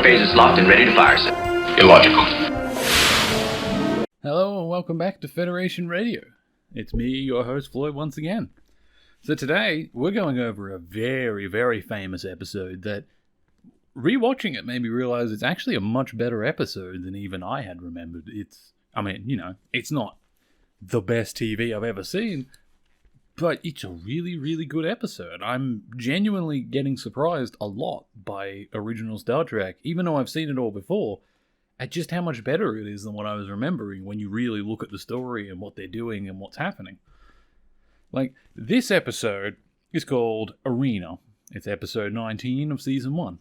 phase is locked and ready to fire, sir. Illogical. Hello and welcome back to Federation Radio. It's me, your host Floyd, once again. So today, we're going over a very, very famous episode that, rewatching it made me realize it's actually a much better episode than even I had remembered. It's not the best TV I've ever seen, but it's a really, really good episode. I'm genuinely getting surprised a lot by original Star Trek, even though I've seen it all before, at just how much better it is than what I was remembering when you really look at the story and what they're doing and what's happening. Like, this episode is called Arena. It's episode 19 of season 1.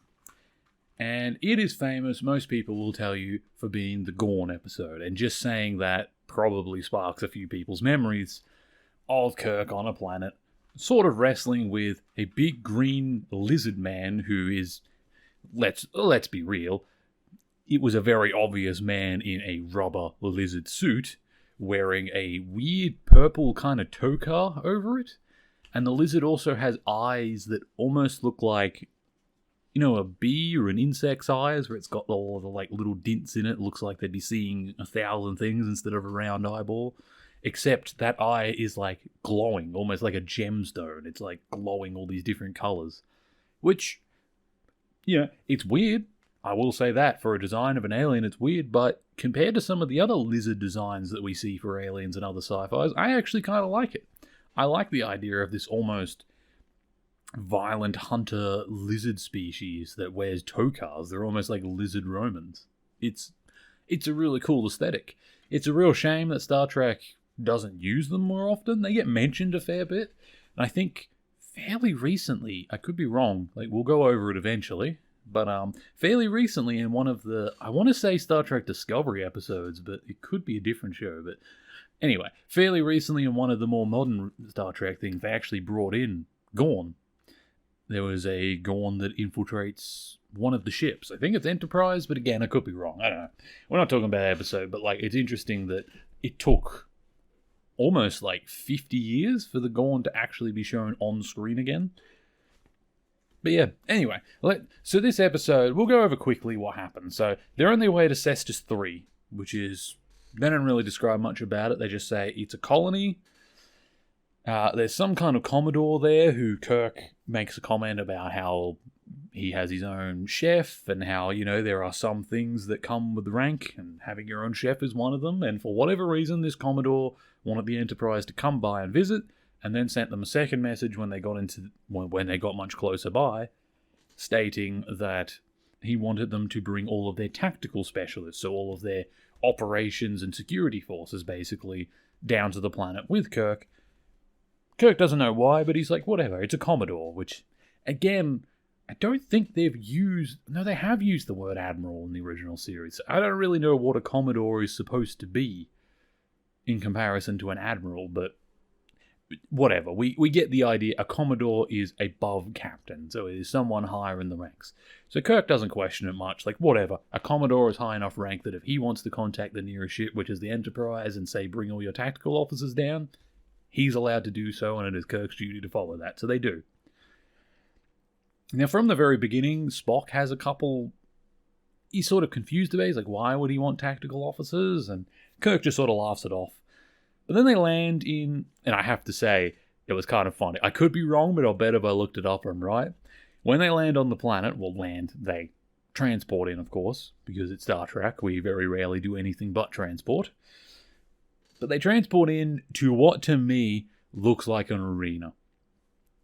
And it is famous, most people will tell you, for being the Gorn episode. And just saying that probably sparks a few people's memories of Kirk on a planet, sort of wrestling with a big green lizard man who is, let's be real, it was a very obvious man in a rubber lizard suit, wearing a weird purple kind of toga over it. And the lizard also has eyes that almost look like, you know, a bee or an insect's eyes, where it's got all the like little dints in it. It looks like they'd be seeing 1,000 things instead of a round eyeball. Except that eye is like glowing, almost like a gemstone. It's like glowing all these different colors. Which, you know, it's weird. I will say that for a design of an alien, it's weird. But compared to some of the other lizard designs that we see for aliens and other sci-fis, I actually kind of like it. I like the idea of this almost violent hunter lizard species that wears togas. They're almost like lizard Romans. It's a really cool aesthetic. It's a real shame that Star Trek doesn't use them more often. They get mentioned a fair bit. And I think fairly recently, I could be wrong, like we'll go over it eventually, but fairly recently in one of the, I want to say Star Trek Discovery episodes, but it could be a different show, but anyway, fairly recently in one of the more modern Star Trek things, they actually brought in Gorn. There was a Gorn that infiltrates one of the ships. I think it's Enterprise, but again, I could be wrong. I don't know. We're not talking about that episode, but like, it's interesting that it took almost like 50 years for the Gorn to actually be shown on screen again. But yeah, anyway, so this episode, we'll go over quickly what happened. So they're on their way to Cestus 3, which is, they don't really describe much about it. They just say it's a colony. There's some kind of Commodore there who Kirk makes a comment about how he has his own chef and how, you know, there are some things that come with rank and having your own chef is one of them. And for whatever reason, this Commodore wanted the Enterprise to come by and visit, and then sent them a second message when they got much closer by, stating that he wanted them to bring all of their tactical specialists, so all of their operations and security forces basically, down to the planet with Kirk. Kirk doesn't know why, but he's like, whatever, it's a Commodore, which, again, I don't think they've used... No, they have used the word Admiral in the original series. I don't really know what a Commodore is supposed to be in comparison to an Admiral, but whatever. We get the idea. A Commodore is above Captain, so it is someone higher in the ranks. So Kirk doesn't question it much. Like, whatever. A Commodore is high enough rank that if he wants to contact the nearest ship, which is the Enterprise, and say, bring all your tactical officers down, he's allowed to do so, and it is Kirk's duty to follow that. So they do. Now, from the very beginning, Spock has a couple... He's sort of confused about it. He's like, why would he want tactical officers? And Kirk just sort of laughs it off. But then they land in... And I have to say, it was kind of funny. I could be wrong, but I'll bet if I looked it up, I'm right. When they land on the planet, they transport in, of course, because it's Star Trek. We very rarely do anything but transport. But they transport in to what, to me, looks like an arena.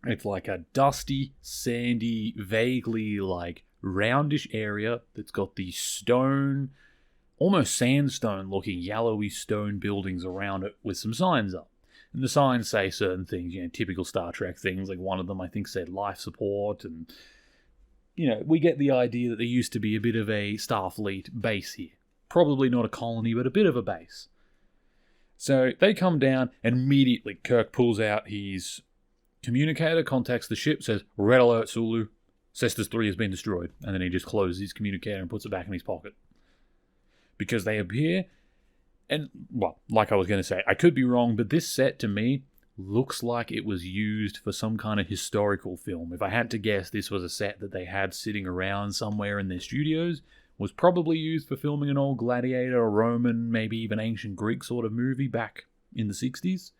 It's like a dusty, sandy, vaguely like roundish area that's got these stone, almost sandstone-looking yellowy stone buildings around it with some signs up. And the signs say certain things, you know, typical Star Trek things. Like one of them, I think, said life support. And, you know, we get the idea that there used to be a bit of a Starfleet base here. Probably not a colony, but a bit of a base. So they come down, and immediately Kirk pulls out his communicator, contacts the ship, says, "Red alert, Sulu. Cestus 3 has been destroyed." And then he just closes his communicator and puts it back in his pocket. Because they appear, and, well, like I was going to say, I could be wrong, but this set to me looks like it was used for some kind of historical film. If I had to guess, this was a set that they had sitting around somewhere in their studios, was probably used for filming an old gladiator or Roman, maybe even ancient Greek sort of movie back in the 60s.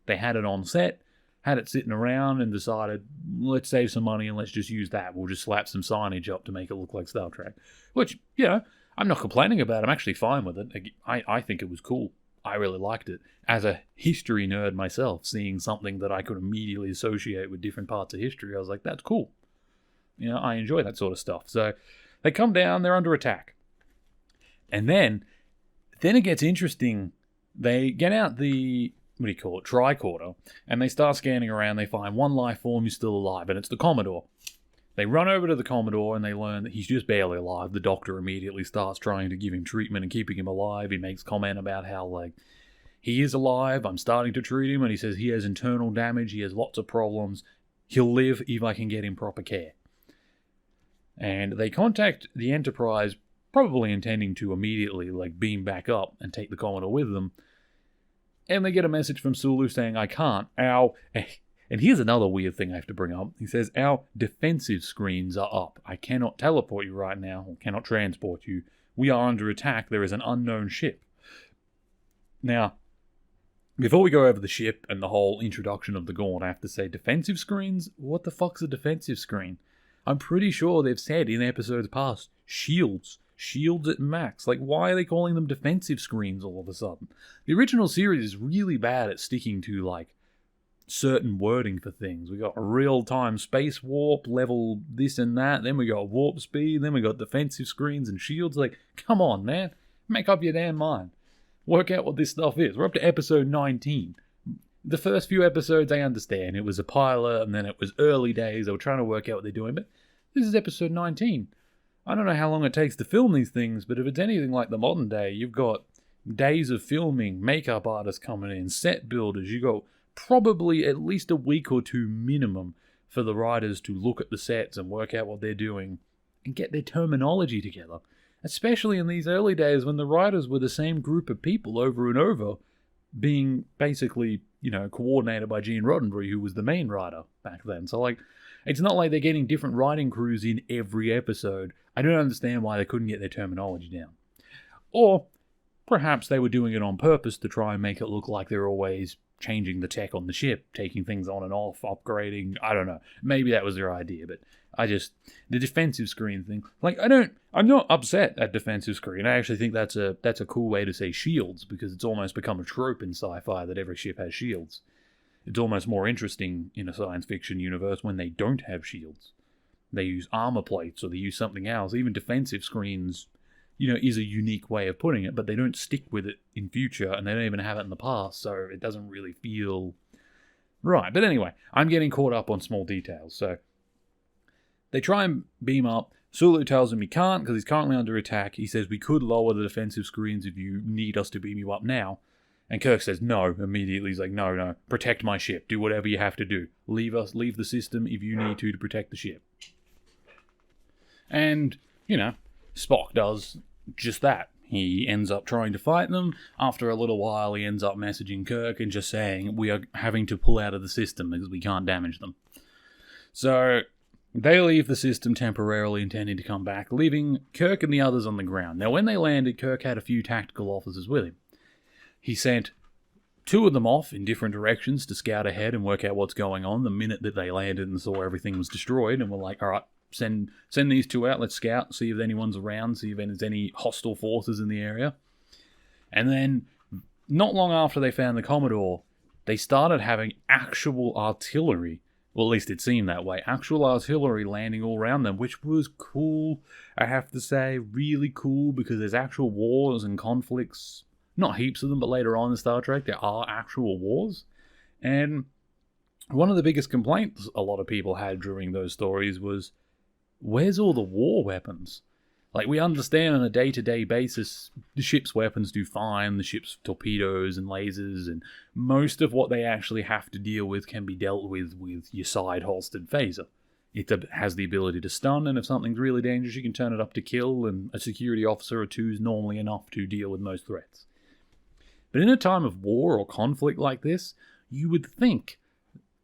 They had it on set, had it sitting around, and decided, let's save some money and let's just use that. We'll just slap some signage up to make it look like Star Trek. Which, I'm not complaining about it. I'm actually fine with it. I think it was cool. I really liked it. As a history nerd myself, seeing something that I could immediately associate with different parts of history, I was like, that's cool. I enjoy that sort of stuff. So they come down, they're under attack. And then it gets interesting. They get out the, tricorder, and they start scanning around. They find one life form who's still alive, and it's the Commodore. They run over to the Commodore and they learn that he's just barely alive. The doctor immediately starts trying to give him treatment and keeping him alive. He makes comment about how, he is alive, I'm starting to treat him, and he says he has internal damage, he has lots of problems. He'll live if I can get him proper care. And they contact the Enterprise, probably intending to immediately, beam back up and take the Commodore with them. And they get a message from Sulu saying, I can't. Ow. And here's another weird thing I have to bring up. He says, our defensive screens are up. I cannot teleport you right now, or cannot transport you. We are under attack. There is an unknown ship. Now, before we go over the ship and the whole introduction of the Gorn, I have to say, defensive screens? What the fuck's a defensive screen? I'm pretty sure they've said in episodes past, shields. Shields at max. Why are they calling them defensive screens all of a sudden? The original series is really bad at sticking to, certain wording for things. We got real-time space warp, level this and that, then we got warp speed, then we got defensive screens and shields. Come on, man. Make up your damn mind. Work out what this stuff is. We're up to episode 19. The first few episodes, I understand. It was a pilot, and then it was early days. They were trying to work out what they're doing, but this is episode 19. I don't know how long it takes to film these things, but if it's anything like the modern day, you've got days of filming, makeup artists coming in, set builders. You've got probably at least a week or two minimum for the writers to look at the sets and work out what they're doing and get their terminology together. Especially in these early days when the writers were the same group of people over and over, being basically, coordinated by Gene Roddenberry, who was the main writer back then. So, it's not like they're getting different writing crews in every episode. I don't understand why they couldn't get their terminology down. Or perhaps they were doing it on purpose to try and make it look like they're always changing the tech on the ship, taking things on and off, upgrading. I don't know. Maybe that was their idea, but the defensive screen thing. I'm not upset at defensive screen. I actually think that's a cool way to say shields, because it's almost become a trope in sci-fi that every ship has shields. It's almost more interesting in a science fiction universe when they don't have shields. They use armor plates or they use something else. Even defensive screens, is a unique way of putting it, but they don't stick with it in future, and they don't even have it in the past, so it doesn't really feel right. But anyway, I'm getting caught up on small details. So they try and beam up. Sulu tells him he can't because he's currently under attack. He says, we could lower the defensive screens if you need us to beam you up now. And Kirk says no immediately. He's like, no, protect my ship. Do whatever you have to do. Leave the system if you need to protect the ship. And, Spock does just that. He ends up trying to fight them. After a little while, he ends up messaging Kirk and just saying, we are having to pull out of the system because we can't damage them. So they leave the system temporarily, intending to come back, leaving Kirk and the others on the ground. Now, when they landed, Kirk had a few tactical officers with him. He sent 2 of them off in different directions to scout ahead and work out what's going on the minute that they landed and saw everything was destroyed, and were like, all right, send these 2 out, let's scout, see if anyone's around, see if there's any hostile forces in the area. And then, not long after they found the Commodore, they started having actual artillery, well, at least it seemed that way, actual artillery landing all around them, which was cool, I have to say, really cool, because there's actual wars and conflicts. Not heaps of them, but later on in Star Trek, there are actual wars. And one of the biggest complaints a lot of people had during those stories was, where's all the war weapons? We understand on a day-to-day basis, the ship's weapons do fine, the ship's torpedoes and lasers, and most of what they actually have to deal with can be dealt with your side-holstered phaser. It has the ability to stun, and if something's really dangerous, you can turn it up to kill, and a security officer or 2 is normally enough to deal with most threats. But in a time of war or conflict like this, you would think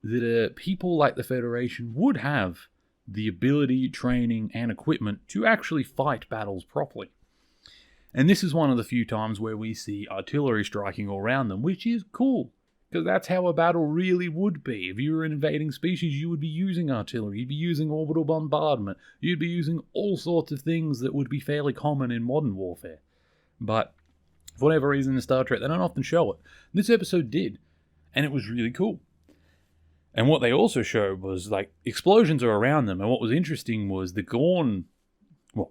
that people like the Federation would have the ability, training, and equipment to actually fight battles properly. And this is one of the few times where we see artillery striking all around them, which is cool, because that's how a battle really would be. If you were an invading species, you would be using artillery, you'd be using orbital bombardment, you'd be using all sorts of things that would be fairly common in modern warfare. But for whatever reason in Star Trek, they don't often show it. This episode did, and it was really cool. And what they also showed was, like, explosions are around them, and what was interesting was the Gorn... Well,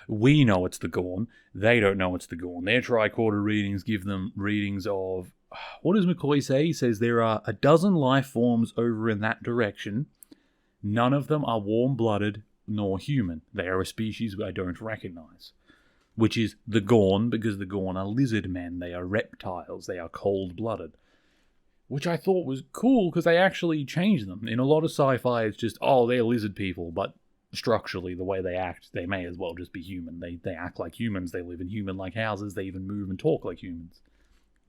we know it's the Gorn. They don't know it's the Gorn. Their tricorder readings give them readings of... What does McCoy say? He says there are 12 life forms over in that direction. None of them are warm-blooded nor human. They are a species I don't recognize. Which is the Gorn, because the Gorn are lizard men. They are reptiles. They are cold-blooded. Which I thought was cool, because they actually changed them. In a lot of sci-fi, it's just, they're lizard people, but structurally, the way they act, they may as well just be human. They act like humans, they live in human-like houses, they even move and talk like humans.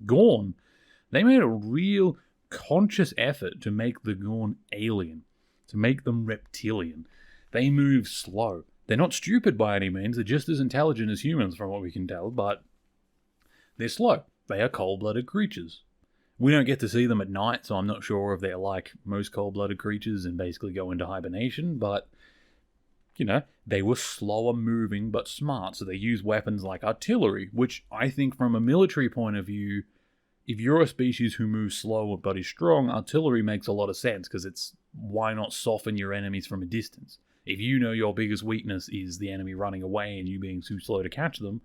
Gorn, they made a real conscious effort to make the Gorn alien, to make them reptilian. They move slow. They're not stupid by any means, they're just as intelligent as humans from what we can tell, but they're slow. They are cold-blooded creatures. We don't get to see them at night, so I'm not sure if they're like most cold-blooded creatures and basically go into hibernation, but they were slower moving but smart, so they use weapons like artillery, which I think from a military point of view, if you're a species who moves slow but is strong, artillery makes a lot of sense, because it's why not soften your enemies from a distance? If you know your biggest weakness is the enemy running away and you being too slow to catch them,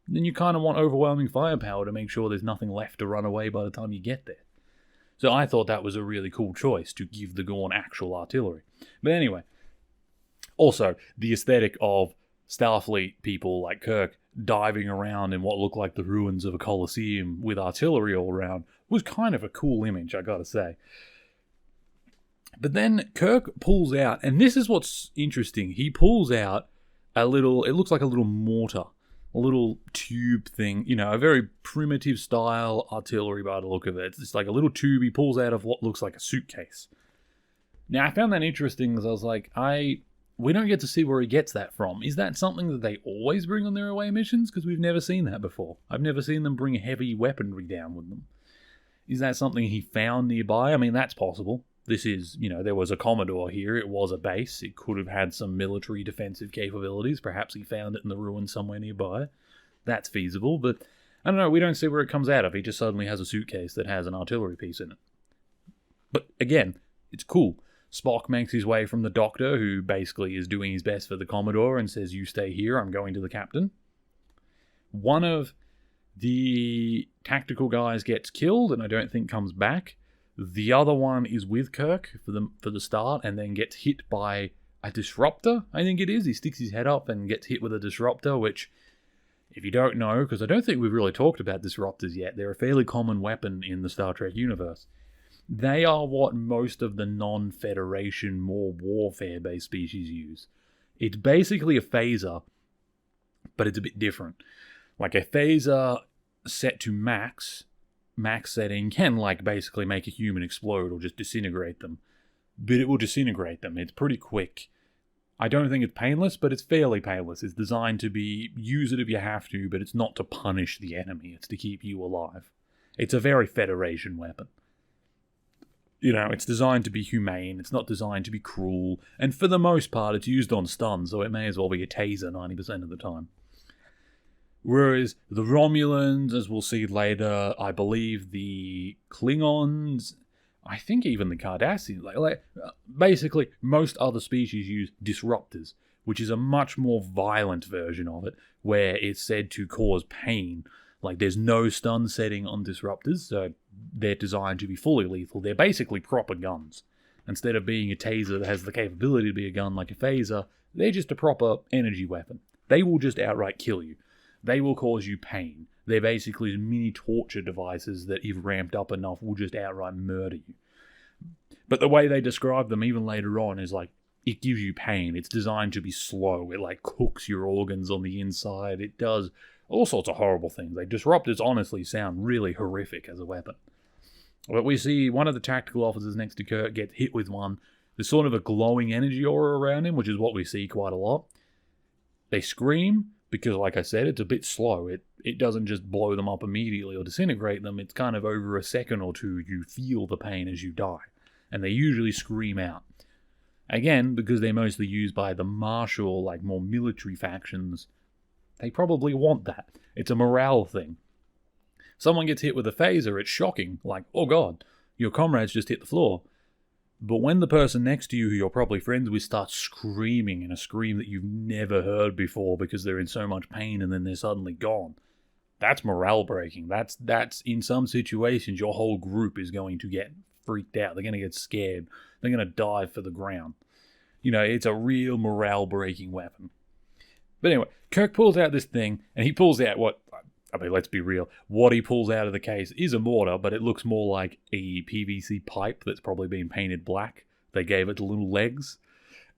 then you kind of want overwhelming firepower to make sure there's nothing left to run away by the time you get there. So I thought that was a really cool choice, to give the Gorn actual artillery. But anyway, also, the aesthetic of Starfleet people like Kirk diving around in what looked like the ruins of a Colosseum with artillery all around was kind of a cool image, I gotta say. But then Kirk pulls out, and this is what's interesting, he pulls out it looks like a little mortar, a little tube thing, a very primitive style artillery by the look of it. It's just like a little tube he pulls out of what looks like a suitcase. Now, I found that interesting because I was like, we don't get to see where he gets that from. Is that something that they always bring on their away missions? Because we've never seen that before. I've never seen them bring heavy weaponry down with them. Is that something he found nearby? I mean, that's possible. This is, there was a Commodore here. It was a base. It could have had some military defensive capabilities. Perhaps he found it in the ruins somewhere nearby. That's feasible, but I don't know. We don't see where it comes out of. He just suddenly has a suitcase that has an artillery piece in it. But again, it's cool. Spock makes his way from the Doctor, who basically is doing his best for the Commodore and says, "You stay here, I'm going to the Captain." One of the tactical guys gets killed and I don't think comes back. The other one is with Kirk for the start and then gets hit by a disruptor, I think it is. He sticks his head up and gets hit with a disruptor, which, if you don't know, because I don't think we've really talked about disruptors yet, they're a fairly common weapon in the Star Trek universe. They are what most of the non-Federation, more warfare-based species use. It's basically a phaser, but it's a bit different. Like a phaser set to max setting can basically make a human explode or just disintegrate them. But it will disintegrate them. It's pretty quick. I don't think it's painless, but it's fairly painless. It's designed to use it if you have to, but it's not to punish the enemy. It's to keep you alive. It's a very Federation weapon. It's designed to be humane, it's not designed to be cruel, and for the most part it's used on stun, so it may as well be a taser 90% of the time. Whereas the Romulans, as we'll see later, I believe the Klingons, I think even the Cardassians, basically most other species use disruptors, which is a much more violent version of it, where it's said to cause pain. There's no stun setting on disruptors, so they're designed to be fully lethal. They're basically proper guns. Instead of being a taser that has the capability to be a gun like a phaser, they're just a proper energy weapon. They will just outright kill you. They will cause you pain. They're basically mini torture devices that, if ramped up enough, will just outright murder you. But the way they describe them even later on is it gives you pain. It's designed to be slow. It cooks your organs on the inside. It does all sorts of horrible things. Disruptors honestly sound really horrific as a weapon. But we see one of the tactical officers next to Kirk gets hit with one. There's sort of a glowing energy aura around him, which is what we see quite a lot. They scream because, like I said, it's a bit slow. It doesn't just blow them up immediately or disintegrate them. It's kind of over a second or two you feel the pain as you die. And they usually scream out. Again, because they're mostly used by the martial, like more military factions, they probably want that. It's a morale thing. Someone gets hit with a phaser, it's shocking. Like, oh god, your comrades just hit the floor. But when the person next to you, who you're probably friends with, starts screaming in a scream that you've never heard before because they're in so much pain and then they're suddenly gone, that's morale breaking. That's in some situations, your whole group is going to get freaked out. They're going to get scared. They're going to dive for the ground. It's a real morale breaking weapon. But anyway, Kirk pulls out this thing, and he pulls out let's be real. What he pulls out of the case is a mortar, but it looks more like a PVC pipe that's probably been painted black. They gave it little legs.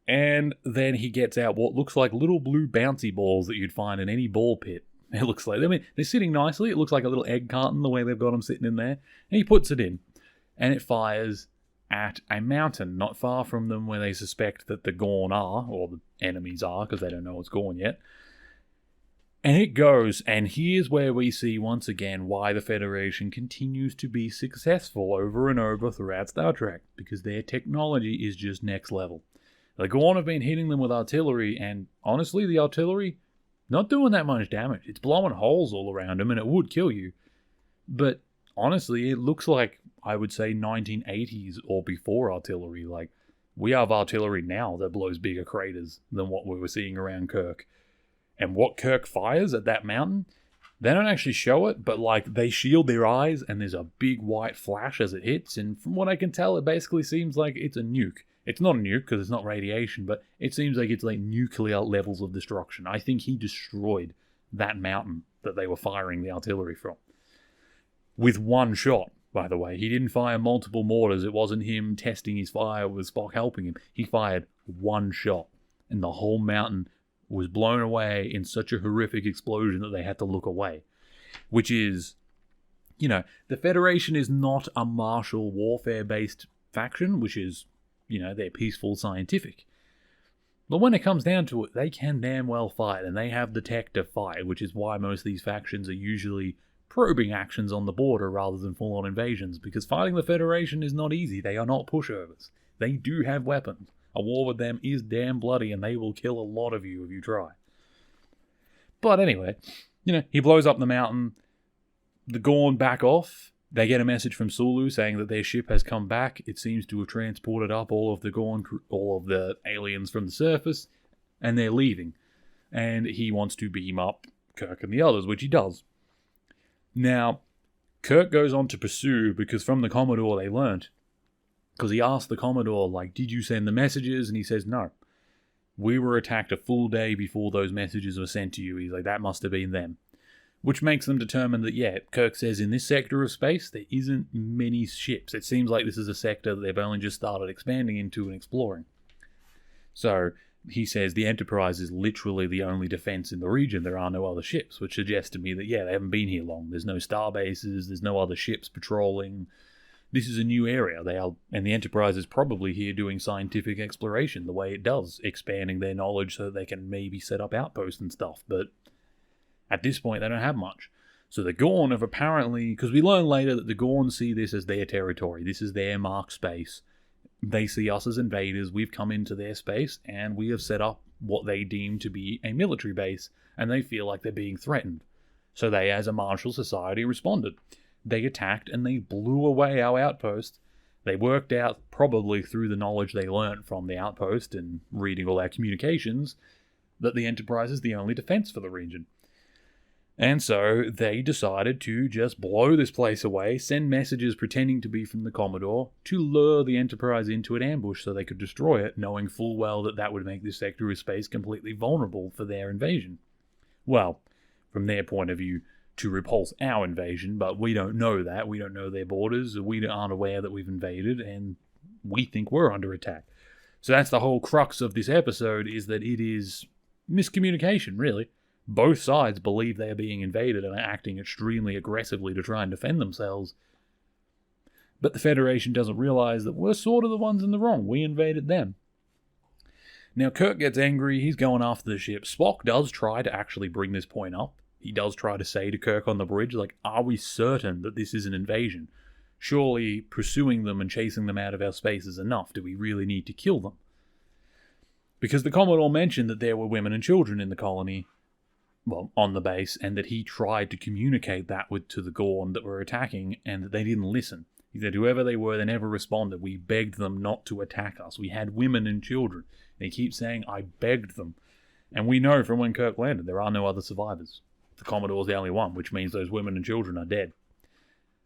And then he gets out what looks like little blue bouncy balls that you'd find in any ball pit. It looks like, they're sitting nicely. It looks like a little egg carton, the way they've got them sitting in there. And he puts it in. And it fires at a mountain not far from them where they suspect that the Gorn are, or the enemies are, because they don't know it's Gorn yet. And it goes, and here's where we see once again why the Federation continues to be successful over and over throughout Star Trek, because their technology is just next level. The Gorn have been hitting them with artillery, and honestly, the artillery, not doing that much damage. It's blowing holes all around them, and it would kill you. But honestly, it looks like, I would say, 1980s or before artillery. Like, we have artillery now that blows bigger craters than what we were seeing around Kirk. And what Kirk fires at that mountain, they don't actually show it, but like they shield their eyes and there's a big white flash as it hits. And from what I can tell, it basically seems like it's a nuke. It's not a nuke because it's not radiation, but it seems like it's like nuclear levels of destruction. I think he destroyed that mountain that they were firing the artillery from. With one shot, by the way. He didn't fire multiple mortars. It wasn't him testing his fire with Spock helping him. He fired one shot, and the whole mountain was blown away in such a horrific explosion that they had to look away. Which is, the Federation is not a martial warfare-based faction, which is, they're peaceful scientific. But when it comes down to it, they can damn well fight, and they have the tech to fight, which is why most of these factions are usually probing actions on the border rather than full-on invasions, because fighting the Federation is not easy. They are not pushovers. They do have weapons. A war with them is damn bloody, and they will kill a lot of you if you try. But anyway, he blows up the mountain. The Gorn back off. They get a message from Sulu saying that their ship has come back. It seems to have transported up all of the Gorn, all of the aliens from the surface, and they're leaving. And he wants to beam up Kirk and the others, which he does. Now, Kirk goes on to pursue, because from the Commodore they learnt, because he asked the Commodore, did you send the messages? And he says, no. We were attacked a full day before those messages were sent to you. He's like, that must have been them. Which makes them determine that, Kirk says in this sector of space, there isn't many ships. It seems like this is a sector that they've only just started expanding into and exploring. So, he says the Enterprise is literally the only defense in the region. There are no other ships, which suggests to me that, they haven't been here long. There's no star bases, there's no other ships patrolling. This is a new area. And the Enterprise is probably here doing scientific exploration the way it does, expanding their knowledge so that they can maybe set up outposts and stuff. But at this point, they don't have much. So the Gorn have apparently, because we learn later that the Gorn see this as their territory. This is their marked space. They see us as invaders. We've come into their space, and we have set up what they deem to be a military base, and they feel like they're being threatened. So they, as a martial society, responded. They attacked and they blew away our outpost. They worked out, probably through the knowledge they learnt from the outpost and reading all our communications, that the Enterprise is the only defense for the region. And so they decided to just blow this place away, send messages pretending to be from the Commodore to lure the Enterprise into an ambush so they could destroy it, knowing full well that that would make this sector of space completely vulnerable for their invasion. Well, from their point of view, to repulse our invasion, but we don't know that. We don't know their borders. We aren't aware that we've invaded, and we think we're under attack. So that's the whole crux of this episode, is that it is miscommunication, really. Both sides believe they are being invaded and are acting extremely aggressively to try and defend themselves. But the Federation doesn't realize that we're sort of the ones in the wrong. We invaded them. Now, Kirk gets angry. He's going after the ship. Spock does try to actually bring this point up. He does try to say to Kirk on the bridge, like, are we certain that this is an invasion? Surely pursuing them and chasing them out of our space is enough. Do we really need to kill them? Because the Commodore mentioned that there were women and children in the colony, well, on the base, and that he tried to communicate that to the Gorn that were attacking, and that they didn't listen. He said whoever they were, they never responded. We begged them not to attack us. We had women and children. And he keeps saying, I begged them. And we know from when Kirk landed, there are no other survivors. The Commodore's the only one, which means those women and children are dead.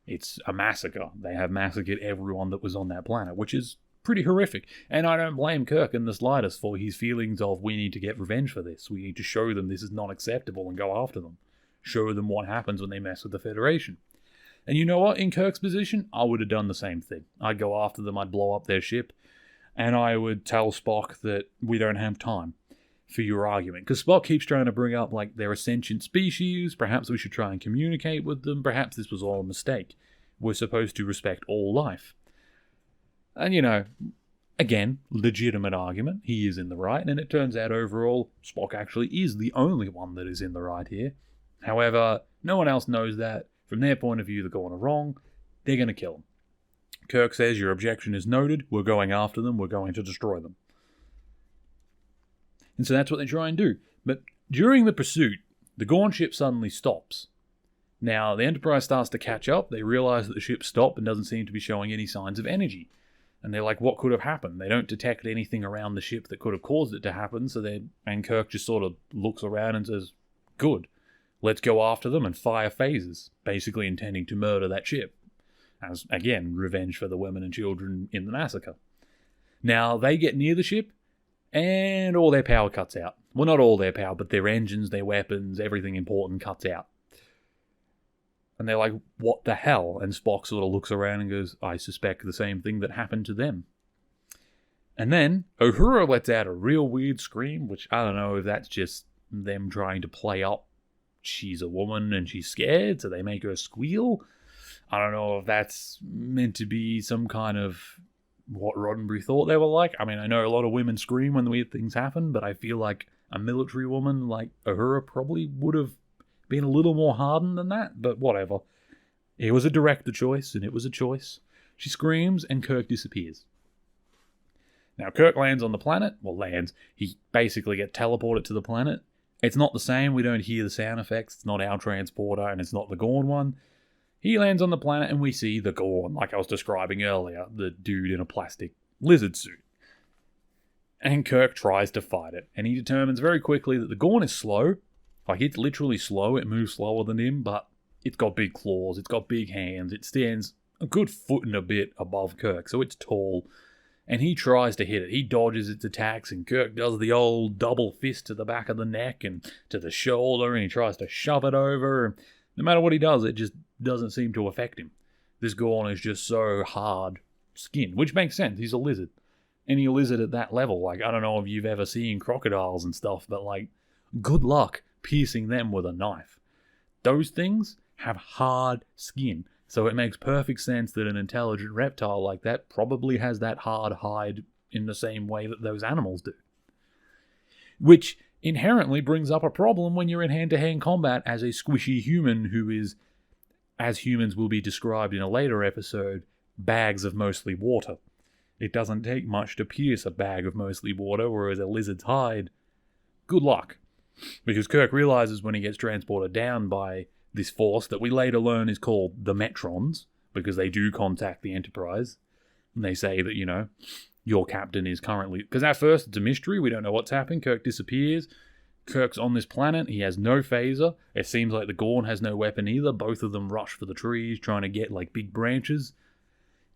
It's a massacre. They have massacred everyone that was on that planet, which is pretty horrific. And I don't blame Kirk in the slightest for his feelings of, we need to get revenge for this. We need to show them this is not acceptable and go after them. Show them what happens when they mess with the Federation. And you know what? In Kirk's position, I would have done the same thing. I'd go after them, I'd blow up their ship, and I would tell Spock that we don't have time for your argument. Because Spock keeps trying to bring up, like, they're a sentient species, perhaps we should try and communicate with them, perhaps this was all a mistake. We're supposed to respect all life. And, you know, again, legitimate argument, he is in the right, and it turns out overall, Spock actually is the only one that is in the right here. However, no one else knows that. From their point of view, they're going wrong. They're going to kill him. Kirk says, your objection is noted. We're going after them. We're going to destroy them. And so that's what they try and do. But during the pursuit, the Gorn ship suddenly stops. Now, the Enterprise starts to catch up. They realize that the ship stopped and doesn't seem to be showing any signs of energy. And they're like, what could have happened? They don't detect anything around the ship that could have caused it to happen. And Kirk just sort of looks around and says, good. Let's go after them and fire phasers, basically intending to murder that ship. As, again, revenge for the women and children in the massacre. Now, they get near the ship, and all their power cuts out. Well, not all their power, but their engines, their weapons, everything important cuts out. And they're like, what the hell? And Spock sort of looks around and goes, I suspect the same thing that happened to them. And then, Uhura lets out a real weird scream, which I don't know if that's just them trying to play up she's a woman and she's scared, so they make her squeal. I don't know if that's meant to be some kind of what Roddenberry thought they were like. I mean, I know a lot of women scream when weird things happen, but I feel like a military woman like Uhura probably would have been a little more hardened than that, but whatever. It was a director choice, and it was a choice. She screams, and Kirk disappears. Now, Kirk lands on the planet. Well, lands. He basically gets teleported to the planet. It's not the same. We don't hear the sound effects. It's not our transporter, and it's not the Gorn one. He lands on the planet, and we see the Gorn, like I was describing earlier, the dude in a plastic lizard suit. And Kirk tries to fight it, and he determines very quickly that the Gorn is slow. Like, it's literally slow. It moves slower than him, but it's got big claws. It's got big hands. It stands a good foot and a bit above Kirk, so it's tall. And he tries to hit it. He dodges its attacks, and Kirk does the old double fist to the back of the neck and to the shoulder, and he tries to shove it over. No matter what he does, it just doesn't seem to affect him. This Gorn is just so hard skinned, which makes sense. He's a lizard. Any lizard at that level, like, I don't know if you've ever seen crocodiles and stuff, but, like, good luck piercing them with a knife. Those things have hard skin. So it makes perfect sense that an intelligent reptile like that probably has that hard hide in the same way that those animals do. Which inherently brings up a problem when you're in hand-to-hand combat as a squishy human who is, as humans will be described in a later episode, bags of mostly water. It doesn't take much to pierce a bag of mostly water, whereas a lizard's hide, good luck. Because Kirk realizes when he gets transported down by this force that we later learn is called the Metrons, because they do contact the Enterprise. And they say that, you know, your captain is currently... Because at first it's a mystery, we don't know what's happened. Kirk disappears. Kirk's on this planet, he has no phaser. It seems like the Gorn has no weapon either. Both of them rush for the trees, trying to get, like, big branches.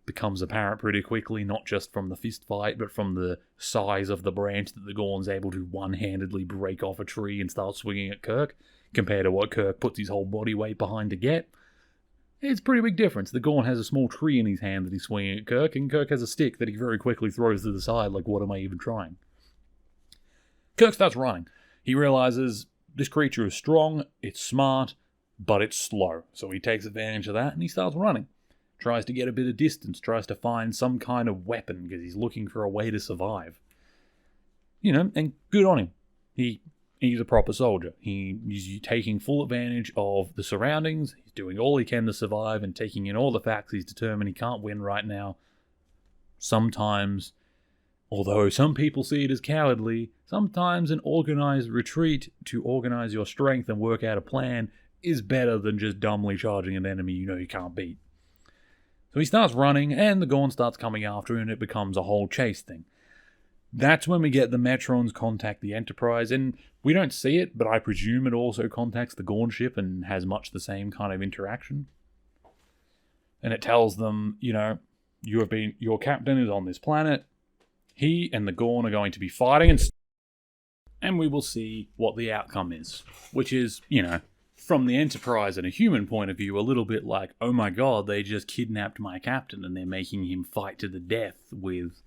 Becomes apparent pretty quickly, not just from the fist fight, but from the size of the branch that the Gorn's able to one-handedly break off a tree and start swinging at Kirk, compared to what Kirk puts his whole body weight behind to get. It's a pretty big difference. The Gorn has a small tree in his hand that he's swinging at Kirk, and Kirk has a stick that he very quickly throws to the side, like, what am I even trying? Kirk starts running. He realizes this creature is strong, it's smart, but it's slow. So he takes advantage of that, and he starts running. tries to get a bit of distance, tries to find some kind of weapon because he's looking for a way to survive. And good on him. He's a proper soldier. He's taking full advantage of the surroundings. He's doing all he can to survive and taking in all the facts. He's determined he can't win right now. Sometimes, although some people see it as cowardly, sometimes an organized retreat to organize your strength and work out a plan is better than just dumbly charging an enemy you can't beat. So he starts running, and the Gorn starts coming after him, and it becomes a whole chase thing. That's when we get the Metrons contact the Enterprise, and we don't see it, but I presume it also contacts the Gorn ship and has much the same kind of interaction. And it tells them, your captain is on this planet. He and the Gorn are going to be fighting, and we will see what the outcome is. Which is, from the Enterprise and a human point of view, a little bit like, oh my god, they just kidnapped my captain and they're making him fight to the death with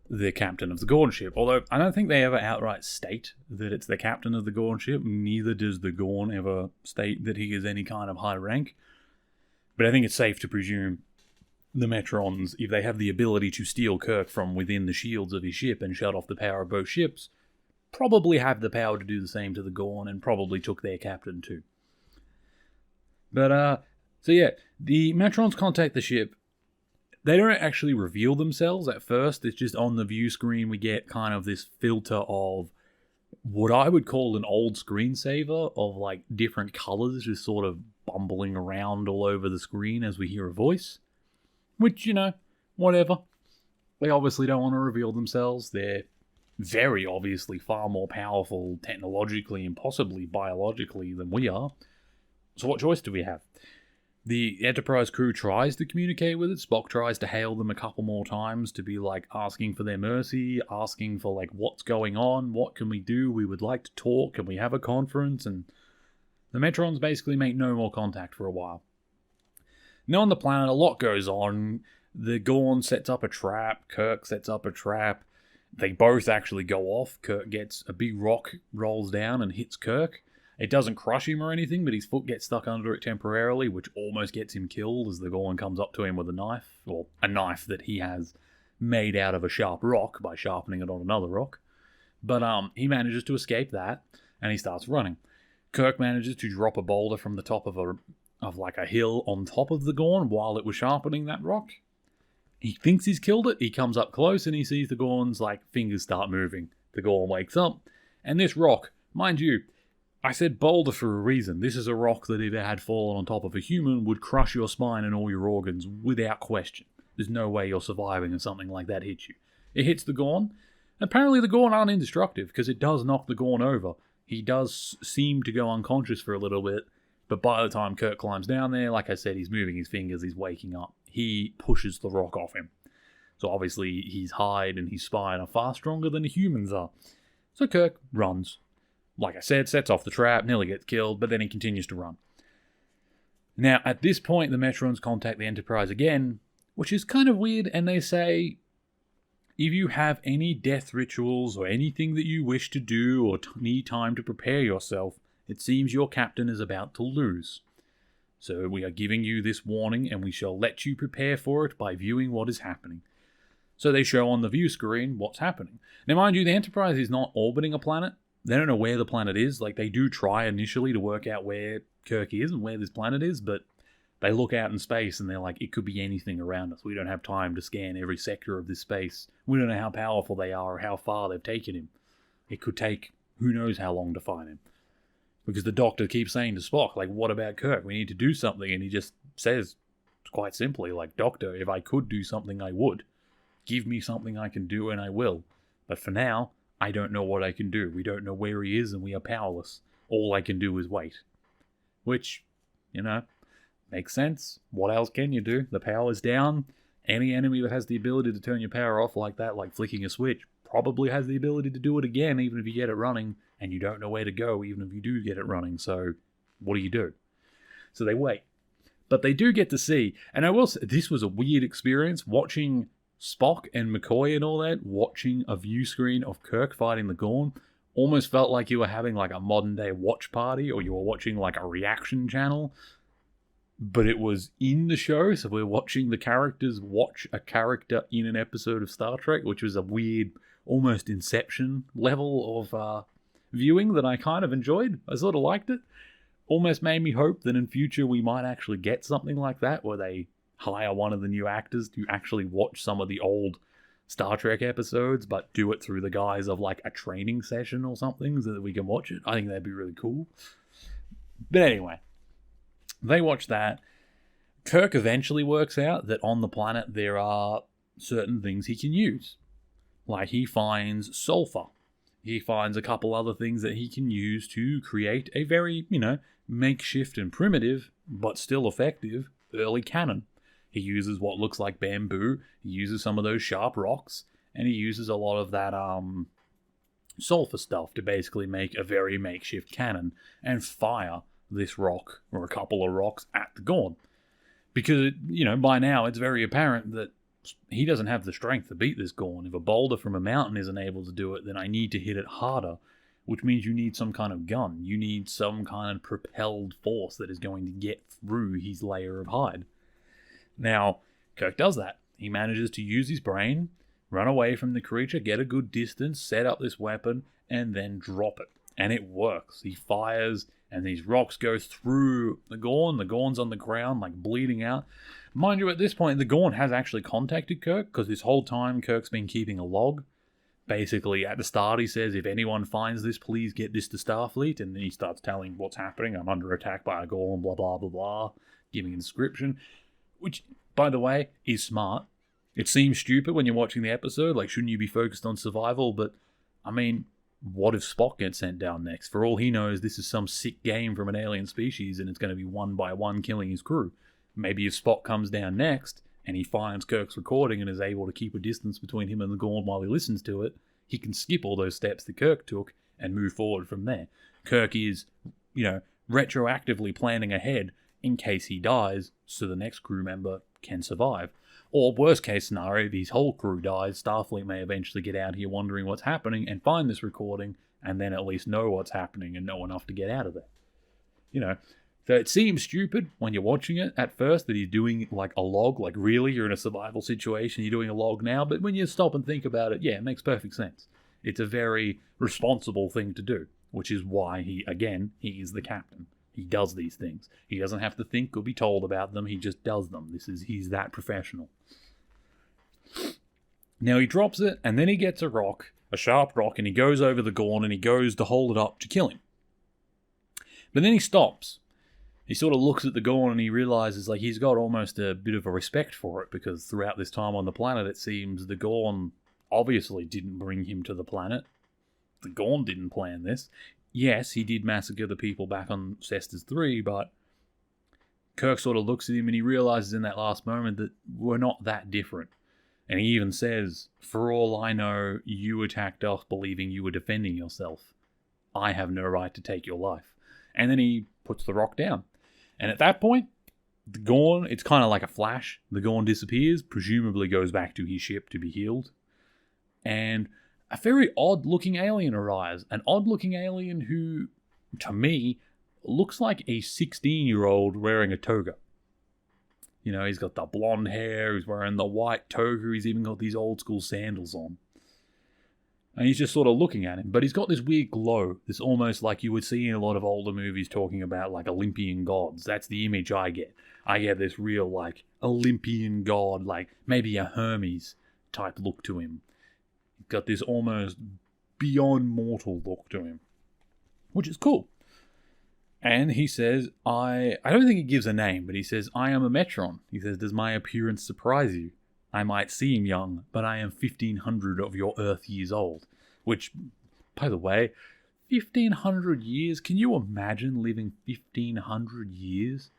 the captain of the Gorn ship. Although, I don't think they ever outright state that it's the captain of the Gorn ship. Neither does the Gorn ever state that he is any kind of high rank. But I think it's safe to presume the Metrons, if they have the ability to steal Kirk from within the shields of his ship and shut off the power of both ships, probably have the power to do the same to the Gorn and probably took their captain too. But, the Metrons contact the ship. They don't actually reveal themselves at first. It's just on the view screen we get kind of this filter of what I would call an old screensaver of different colors just sort of bumbling around all over the screen as we hear a voice. Which, whatever. They obviously don't want to reveal themselves. They're very obviously far more powerful technologically and possibly biologically than we are. So what choice do we have? The Enterprise crew tries to communicate with it. Spock tries to hail them a couple more times to be asking for their mercy, asking for what's going on, what can we do, we would like to talk, can we have a conference, and the Metrons basically make no more contact for a while. Now on the planet, a lot goes on. The Gorn sets up a trap, Kirk sets up a trap. They both actually go off. Kirk gets a big rock, rolls down and hits Kirk. It doesn't crush him or anything, but his foot gets stuck under it temporarily, which almost gets him killed as the Gorn comes up to him with a knife, or a knife that he has made out of a sharp rock by sharpening it on another rock. But he manages to escape that, and he starts running. Kirk manages to drop a boulder from the top of a hill on top of the Gorn while it was sharpening that rock. He thinks he's killed it. He comes up close and he sees the Gorn's fingers start moving. The Gorn wakes up, and this rock, mind you, I said boulder for a reason. This is a rock that if it had fallen on top of a human would crush your spine and all your organs without question. There's no way you're surviving if something like that hits you. It hits the Gorn. Apparently the Gorn aren't indestructible because it does knock the Gorn over. He does seem to go unconscious for a little bit, but by the time Kirk climbs down there, like I said, he's moving his fingers, he's waking up. He pushes the rock off him. So obviously his hide and his spine are far stronger than the humans are. So Kirk runs. Like I said, sets off the trap, nearly gets killed, but then he continues to run. Now, at this point, the Metrons contact the Enterprise again, which is kind of weird, and they say, if you have any death rituals or anything that you wish to do or need time to prepare yourself, it seems your captain is about to lose. So we are giving you this warning, and we shall let you prepare for it by viewing what is happening. So they show on the view screen what's happening. Now, mind you, the Enterprise is not orbiting a planet. They don't know where the planet is. They do try initially to work out where Kirk is and where this planet is, but they look out in space and they're like, it could be anything around us. We don't have time to scan every sector of this space. We don't know how powerful they are or how far they've taken him. It could take who knows how long to find him. Because the Doctor keeps saying to Spock, what about Kirk? We need to do something. And he just says, quite simply, Doctor, if I could do something, I would. Give me something I can do and I will. But for now, I don't know what I can do. We don't know where he is and we are powerless. All I can do is wait. Which, makes sense. What else can you do? The power's down. Any enemy that has the ability to turn your power off like that, like flicking a switch, probably has the ability to do it again, even if you get it running, and you don't know where to go, even if you do get it running. So, what do? So they wait. But they do get to see, and I will say, this was a weird experience, watching Spock and McCoy and all that, watching a view screen of Kirk fighting the Gorn, almost felt like you were having a modern day watch party, or you were watching a reaction channel. but it was in the show, so we're watching the characters watch a character in an episode of Star Trek, which was a weird, almost Inception level of viewing that I kind of enjoyed. I sort of liked it. Almost made me hope that in future we might actually get something like that, where they hire one of the new actors to actually watch some of the old Star Trek episodes, but do it through the guise of like a training session or something so that we can watch it. I think that'd be really cool. But anyway, they watch that. Kirk eventually works out that on the planet there are certain things he can use. Like he finds sulfur. He finds a couple other things that he can use to create a very, makeshift and primitive, but still effective, early cannon. He uses what looks like bamboo, he uses some of those sharp rocks, and he uses a lot of that sulfur stuff to basically make a very makeshift cannon and fire this rock, or a couple of rocks, at the Gorn. Because, by now it's very apparent that he doesn't have the strength to beat this Gorn. If a boulder from a mountain isn't able to do it, then I need to hit it harder, which means you need some kind of gun. You need some kind of propelled force that is going to get through his layer of hide. Now, Kirk does that. He manages to use his brain, run away from the creature, get a good distance, set up this weapon, and then drop it. And it works. He fires, and these rocks go through the Gorn. The Gorn's on the ground, like bleeding out. Mind you, at this point, the Gorn has actually contacted Kirk, because this whole time Kirk's been keeping a log. Basically, at the start, he says, if anyone finds this, please get this to Starfleet. And then he starts telling what's happening. I'm under attack by a Gorn, blah, blah, blah, blah. Giving a description. Which, by the way, is smart. It seems stupid when you're watching the episode. Like, shouldn't you be focused on survival? But, what if Spock gets sent down next? For all he knows, this is some sick game from an alien species, and it's going to be one by one killing his crew. Maybe if Spock comes down next, and he finds Kirk's recording and is able to keep a distance between him and the Gorn while he listens to it, he can skip all those steps that Kirk took and move forward from there. Kirk is, retroactively planning ahead in case he dies, so the next crew member can survive. Or worst case scenario, if his whole crew dies, Starfleet may eventually get out here wondering what's happening and find this recording, and then at least know what's happening and know enough to get out of there. So it seems stupid when you're watching it at first that he's doing like a log, like really, you're in a survival situation, you're doing a log now, but when you stop and think about it, yeah, it makes perfect sense. It's a very responsible thing to do, which is why he is the captain. He does these things. He doesn't have to think or be told about them. He just does them. He's that professional. Now he drops it, and then he gets a rock, a sharp rock, and he goes over the Gorn, and he goes to hold it up to kill him. But then he stops. He sort of looks at the Gorn, and he realizes like he's got almost a bit of a respect for it, because throughout this time on the planet, it seems the Gorn obviously didn't bring him to the planet. The Gorn didn't plan this. Yes, he did massacre the people back on Cestus 3, but Kirk sort of looks at him and he realizes in that last moment that we're not that different. And he even says, for all I know, you attacked us believing you were defending yourself. I have no right to take your life. And then he puts the rock down. And at that point, the Gorn, it's kind of like a flash. The Gorn disappears, presumably goes back to his ship to be healed. And a very odd-looking alien arrives. An odd-looking alien who, to me, looks like a 16-year-old wearing a toga. He's got the blonde hair, he's wearing the white toga, he's even got these old-school sandals on. And he's just sort of looking at him. But he's got this weird glow. This almost like you would see in a lot of older movies talking about, like, Olympian gods. That's the image I get. I get this real, like, Olympian god, like, maybe a Hermes type look to him. Got this almost beyond mortal look to him, which is cool. And he says, I don't think he gives a name, but he says, I am a Metron. He says, does my appearance surprise you? I might seem young, but I am 1,500 of your Earth years old. Which, by the way, 1,500 years? Can you imagine living 1,500 years?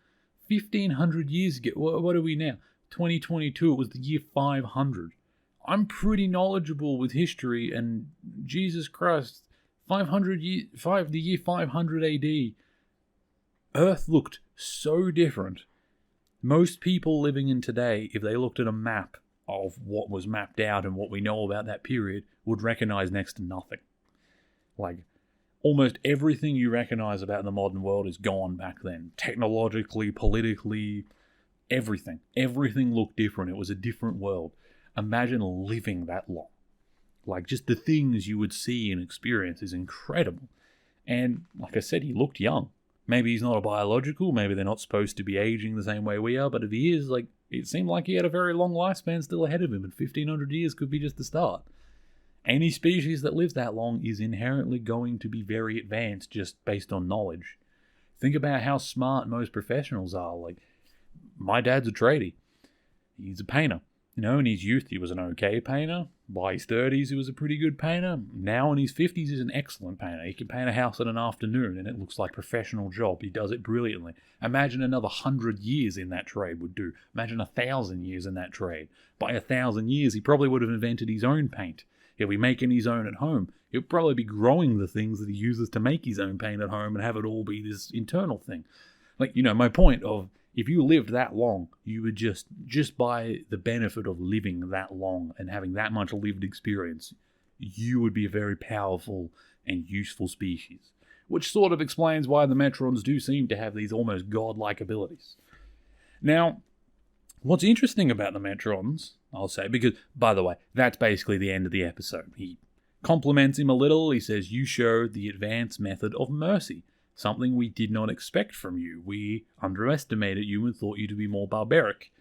1,500 years ago, what are we now? 2022, it was the year 500. I'm pretty knowledgeable with history, and Jesus Christ, the year 500 AD, Earth looked so different. Most people living in today, if they looked at a map of what was mapped out and what we know about that period, would recognize next to nothing. Like, almost everything you recognize about the modern world is gone back then. Technologically, politically, everything. Everything looked different. It was a different world. Imagine living that long. Like, just the things you would see and experience is incredible. And like I said, he looked young. Maybe he's not a biological, maybe they're not supposed to be aging the same way we are, but if he is, like, it seemed like he had a very long lifespan still ahead of him, and 1,500 years could be just the start. Any species that lives that long is inherently going to be very advanced just based on knowledge. Think about how smart most professionals are. Like, my dad's a tradie. He's a painter. You know, in his youth, he was an okay painter. By his 30s, he was a pretty good painter. Now in his 50s, he's an excellent painter. He can paint a house in an afternoon, and it looks like a professional job. He does it brilliantly. Imagine another 100 years in that trade would do. Imagine 1,000 years in that trade. By 1,000 years, he probably would have invented his own paint. He'll be making his own at home. He'll probably be growing the things that he uses to make his own paint at home and have it all be this internal thing. Like, you know, my point of, if you lived that long, you would just by the benefit of living that long and having that much lived experience, you would be a very powerful and useful species. Which sort of explains why the Metrons do seem to have these almost godlike abilities. Now, what's interesting about the Metrons, I'll say, because, by the way, that's basically the end of the episode. He compliments him a little. He says, "You showed the advanced method of mercy. Something we did not expect from you. We underestimated you and thought you to be more barbaric."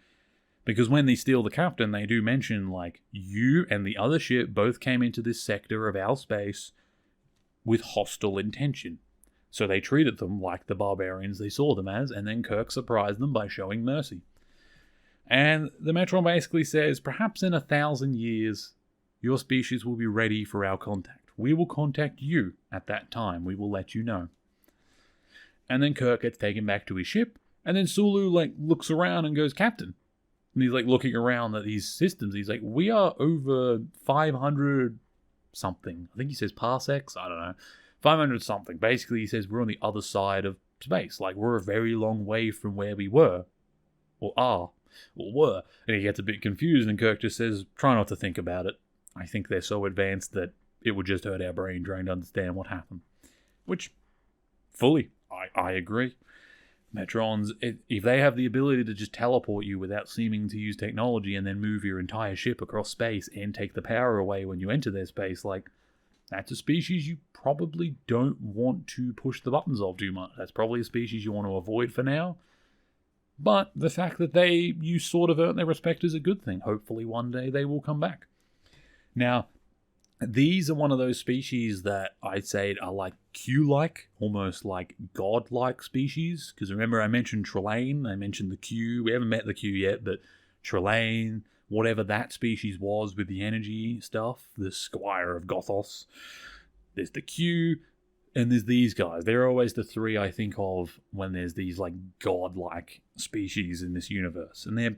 Because when they steal the captain, they do mention, like, you and the other ship both came into this sector of our space with hostile intention. So they treated them like the barbarians they saw them as, and then Kirk surprised them by showing mercy. And the Metron basically says, perhaps in 1,000 years, your species will be ready for our contact. We will contact you at that time. We will let you know. And then Kirk gets taken back to his ship, and then Sulu, like, looks around and goes, "Captain." And he's, like, looking around at these systems. He's like, "We are over 500 something." I think he says parsecs. I don't know. 500 something. Basically, he says we're on the other side of space. Like, we're a very long way from where we were. Or are. Or were. And he gets a bit confused, and Kirk just says, "Try not to think about it. I think they're so advanced that it would just hurt our brain trying to understand what happened." Which, fully, I agree. Metrons, if they have the ability to just teleport you without seeming to use technology and then move your entire ship across space and take the power away when you enter their space, like, that's a species you probably don't want to push the buttons of too much. That's probably a species you want to avoid for now. But the fact that you sort of earn their respect is a good thing. Hopefully one day they will come back. Now, these are one of those species that I'd say are like Q-like, almost like god-like species. Because remember, I mentioned Trelane, I mentioned the Q. We haven't met the Q yet, but Trelane, whatever that species was with the energy stuff, the Squire of Gothos. There's the Q, and there's these guys. They're always the three I think of when there's these like god-like species in this universe. And they're,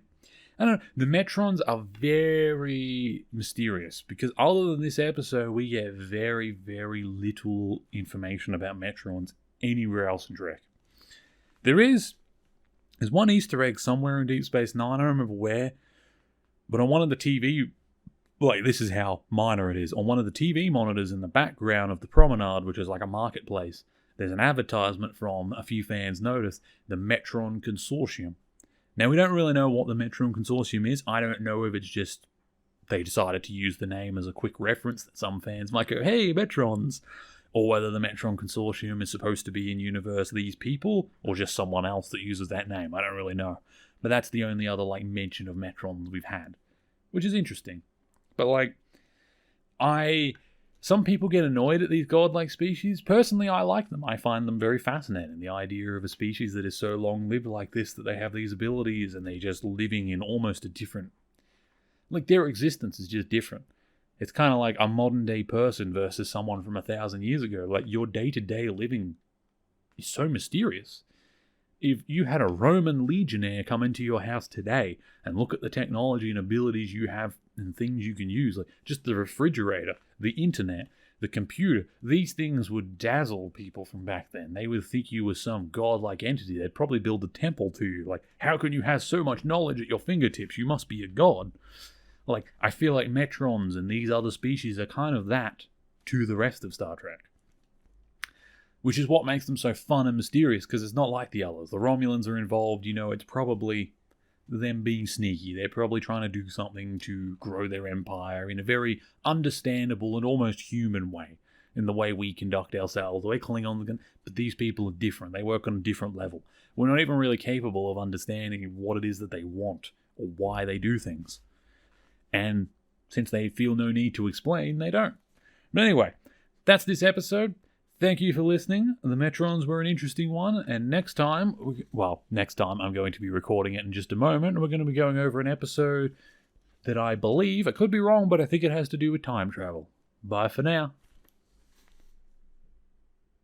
I don't know, the Metrons are very mysterious because other than this episode, we get very, very little information about Metrons anywhere else in Trek. There's one Easter egg somewhere in Deep Space Nine, I don't remember where, but on one of the TV, like, this is how minor it is, on one of the TV monitors in the background of the promenade, which is like a marketplace, there's an advertisement from, a few fans noticed, the Metron Consortium. Now, we don't really know what the Metron Consortium is. I don't know if it's just they decided to use the name as a quick reference that some fans might go, "Hey, Metrons," or whether the Metron Consortium is supposed to be in universe these people, or just someone else that uses that name. I don't really know. But that's the only other, like, mention of Metrons we've had, which is interesting. But, like, some people get annoyed at these godlike species. Personally, I like them. I find them very fascinating. The idea of a species that is so long-lived like this, that they have these abilities and they're just living in almost a different... Like, their existence is just different. It's kind of like a modern-day person versus someone from 1,000 years ago. Like, your day-to-day living is so mysterious. If you had a Roman legionnaire come into your house today and look at the technology and abilities you have and things you can use, like just the refrigerator, the internet, the computer, these things would dazzle people from back then. They would think you were some godlike entity. They'd probably build a temple to you. Like, how can you have so much knowledge at your fingertips? You must be a god. Like, I feel like Metrons and these other species are kind of that to the rest of Star Trek. which is what makes them so fun and mysterious, because it's not like the others. The Romulans are involved, it's probably them being sneaky. They're probably trying to do something to grow their empire in a very understandable and almost human way, in the way we conduct ourselves, the way Klingons can. But these people are different. They work on a different level. We're not even really capable of understanding what it is that they want or why they do things. And since they feel no need to explain, they don't. But anyway, that's this episode. Thank you for listening. The Metrons were an interesting one, and next time I'm going to be recording it in just a moment. We're going to be going over an episode that I believe, I could be wrong, but I think it has to do with time travel. Bye for now.